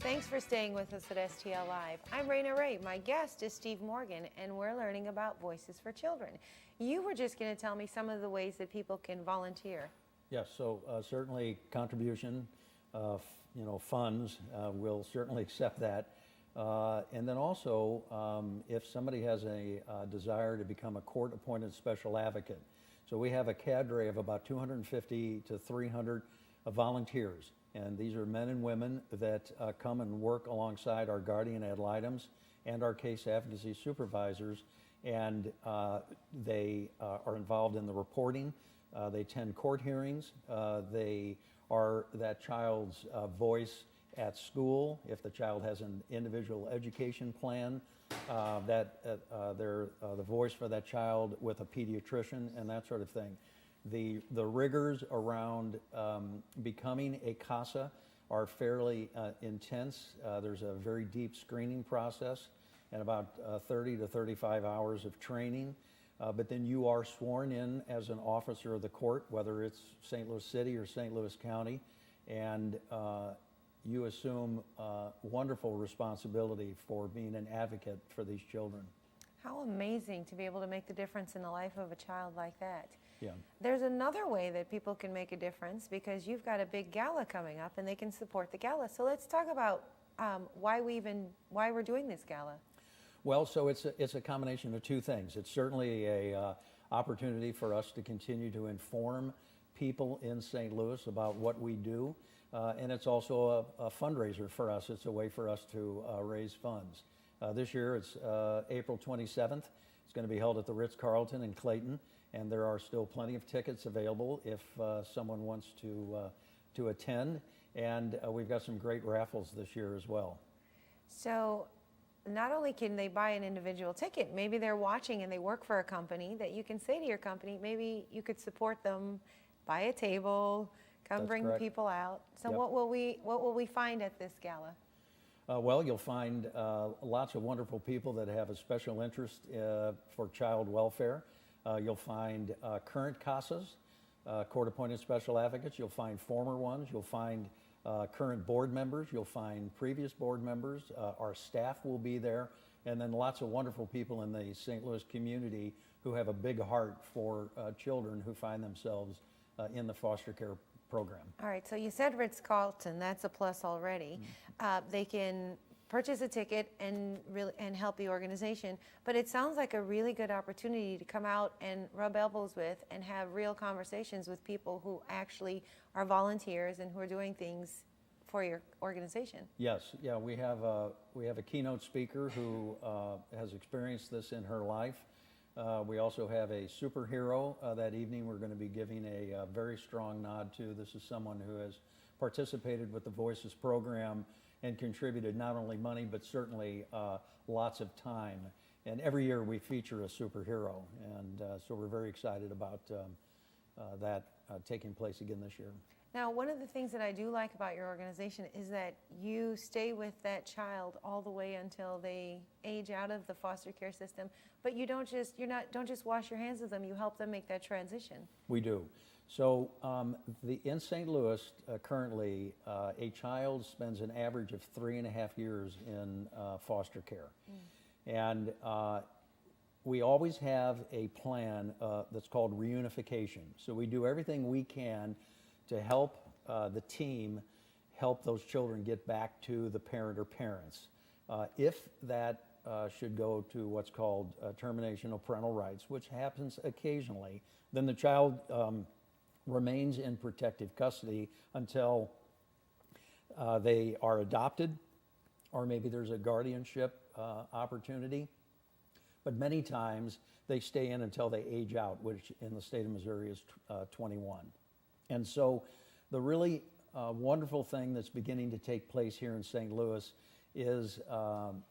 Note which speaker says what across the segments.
Speaker 1: Thanks for staying with us at STL Live. I'm Raynah Rey. My guest is Steve Moergen, and we're learning about Voices for Children. You were just going to tell me some of the ways that people can volunteer.
Speaker 2: Yes, so certainly contribution, funds, we'll certainly accept that. And then also, if somebody has a desire to become a court-appointed special advocate. So we have a cadre of about 250 to 300 volunteers. And these are men and women that come and work alongside our guardian ad litems and our case advocacy supervisors. And they are involved in the reporting. They attend court hearings. They are that child's voice at school. If the child has an individual education plan, they're the voice for that child with a pediatrician and that sort of thing. The rigors around becoming a CASA are fairly intense. There's a very deep screening process and about 30 to 35 hours of training. But then you are sworn in as an officer of the court, whether it's St. Louis City or St. Louis County, and you assume wonderful responsibility for being an advocate for these children.
Speaker 1: How amazing to be able to make the difference in the life of a child like that.
Speaker 2: Yeah.
Speaker 1: There's another way that people can make a difference because you've got a big gala coming up and they can support the gala. So let's talk about why we're doing this gala.
Speaker 2: Well, so it's a combination of two things. It's certainly a opportunity for us to continue to inform people in St. Louis about what we do, and it's also a fundraiser for us. It's a way for us to raise funds. This year it's April 27th. It's going to be held at the Ritz-Carlton in Clayton, and there are still plenty of tickets available if someone wants to attend. And we've got some great raffles this year as well.
Speaker 1: So not only can they buy an individual ticket, maybe they're watching and they work for a company that you can say to your company, maybe you could support them, buy a table, come
Speaker 2: That's
Speaker 1: bring
Speaker 2: correct.
Speaker 1: people out. So
Speaker 2: Yep.
Speaker 1: what will we find at this gala?
Speaker 2: Well, you'll find lots of wonderful people that have a special interest for child welfare. You'll find current CASAs, court-appointed special advocates. You'll find former ones. You'll find current board members. You'll find previous board members. Our staff will be there. And then lots of wonderful people in the St. Louis community who have a big heart for children who find themselves in the foster care program.
Speaker 1: All right, so you said Ritz-Carlton, that's a plus already. They can purchase a ticket and help the organization, but it sounds like a really good opportunity to come out and rub elbows with and have real conversations with people who actually are volunteers and who are doing things for your organization.
Speaker 2: Yes, yeah, we have a keynote speaker who has experienced this in her life. We also have a superhero that evening we're going to be giving a very strong nod to. This is someone who has participated with the Voices program and contributed not only money but certainly lots of time. And every year we feature a superhero, and so we're very excited about that taking place again this year.
Speaker 1: Now, one of the things that I do like about your organization is that you stay with that child all the way until they age out of the foster care system, but you don't just wash your hands of them, you help them make that transition.
Speaker 2: We do. So in St. Louis currently, a child spends an average of 3.5 years in foster care. And we always have a plan that's called reunification. So we do everything we can to help the team help those children get back to the parent or parents. If that should go to what's called termination of parental rights, which happens occasionally, then the child remains in protective custody until they are adopted, or maybe there's a guardianship opportunity. But many times they stay in until they age out, which in the state of Missouri is 21. And so the really wonderful thing that's beginning to take place here in St. Louis is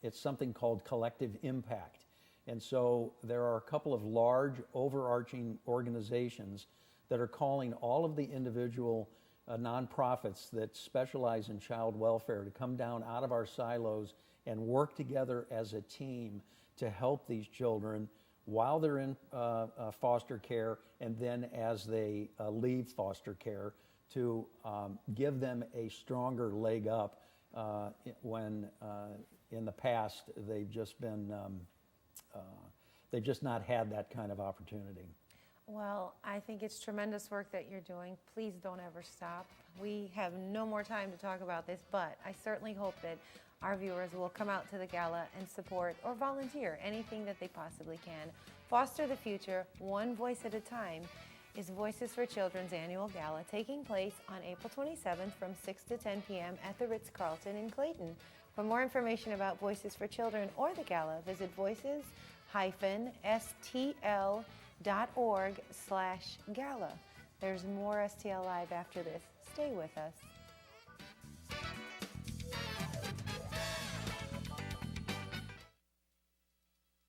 Speaker 2: it's something called collective impact. And so there are a couple of large overarching organizations that are calling all of the individual nonprofits that specialize in child welfare to come down out of our silos and work together as a team to help these children while they're in foster care, and then as they leave foster care, to give them a stronger leg up when in the past they've just been, they've just not had that kind of opportunity.
Speaker 1: Well, I think it's tremendous work that you're doing. Please don't ever stop. We have no more time to talk about this, but I certainly hope that our viewers will come out to the gala and support or volunteer anything that they possibly can. Foster the future, one voice at a time, is Voices for Children's annual gala taking place on April 27th from 6 to 10 p.m. at the Ritz-Carlton in Clayton. For more information about Voices for Children or the gala, visit voices-stl.org/gala. There's more STL Live after this. Stay with us.